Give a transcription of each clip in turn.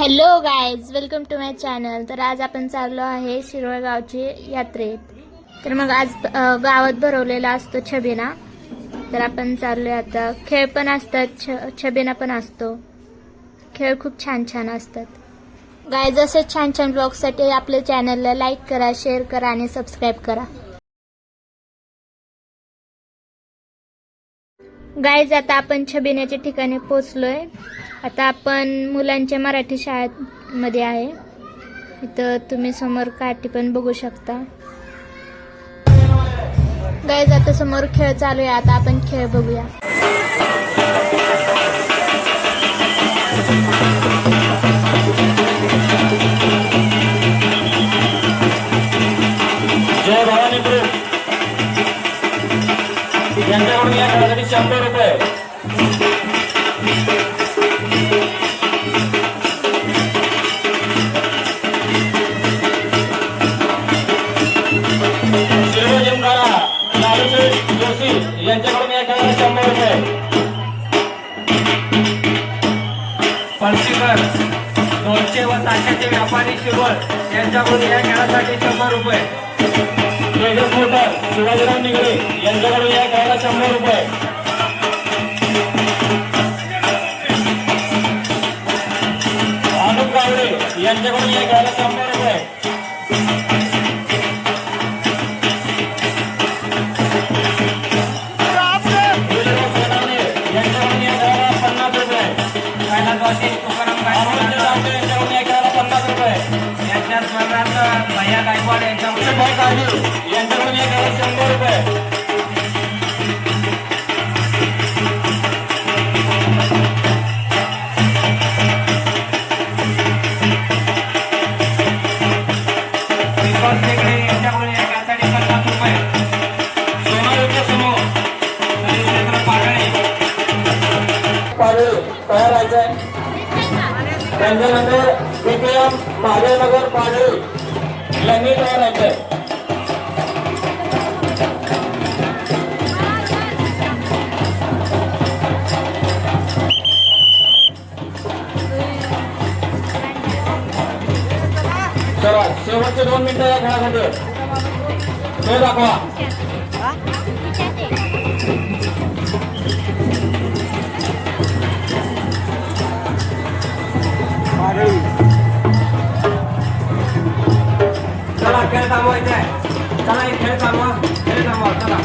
Hello guys, welcome to my channel. तर आज आपण चाललो आहे शिरोळ गावची यात्रेत. तर मग आज गावात भरवलेला असतो छबिना. तर आपण चाललोय आता. खेळ पण असतात, छबिना पण असतो. खेळ खूप छान छान असतात. गाईज, असे छान छान ब्लॉगसाठी आपल्या चॅनलला लाईक करा, शेअर करा आणि सबस्क्राईब करा. गाईज, आता आपण छबिन्याच्या ठिकाणी पोचलोय. आता आपण मुलांच्या मराठी शाळेमध्ये आहे. इथं तुम्ही समोर काठी पण बघू शकता. गाईज, आता समोर खेळ चालू आहे. आता आपण खेळ बघूया. जय भवानी ग्रुप यांच्याकडून या खेळासाठी 100 रुपये. जोशी यांच्याकडून या खेळाला 100 रुपये. पळशीकर दोनशे व ताशाचे व्यापारी शिरोळ यांच्याकडून या खेळासाठी 100 रुपये. तेजस मोटर शिवाजीराव निगळे यांच्याकडून या खेळाला 100 रुपये. अनुप गावडे यांच्याकडून या खेळाला 100 रुपये. भैया गायकवाड यांच्याकडून एक 100 रुपये. यांच्याकडून एक 50 रुपये. सोनायुक्त समूह पाडळे तयार आहे. त्यांच्यानंतर बीपीएम महादेवनगर पाडळी यांनी तयार आहे. चला, शेवटचे 2 मिनिटं या खेळासाठी खेळ दाखवा. चला, खेळ थांबवायचा आहे. चला, हे खेळ थांबवा. खेळ थांबवा. चला.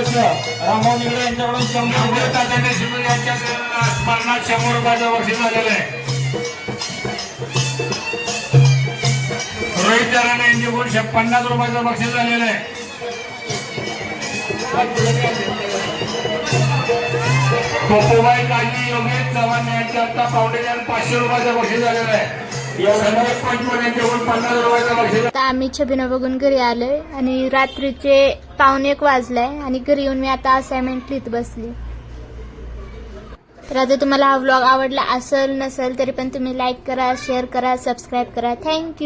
सदस्य रामभाऊ निगडे यांच्याकडून 100 रुपये. तात्या देशमुख यांच्या स्मरणात 100 रुपयाचं बक्षीस झालेलं आहे. रोहित चरण यांच्याकडून 50 रुपयाचं बक्षीस झालेलं आहे. गोपूबाई काळजी योगेश चव्हाण यांच्या आता फाउंडेशन 500 रुपयाचं बक्षीस झालेलं आहे. संदीप पंचवड यांच्याकडून 50 रुपयाचं बक्षीस. आता आम्ही छबिना बघून घरी आलोय आणि रात्रीचे 1:45 वाजलाय आणि घरी येऊन मी आता असाइनमेंट लिहित बसली. तर आता तुम्हाला हा व्लॉग आवडला असेल नसेल तरी पण तुम्ही लाईक करा, शेअर करा, सबस्क्राईब करा. थँक्यू.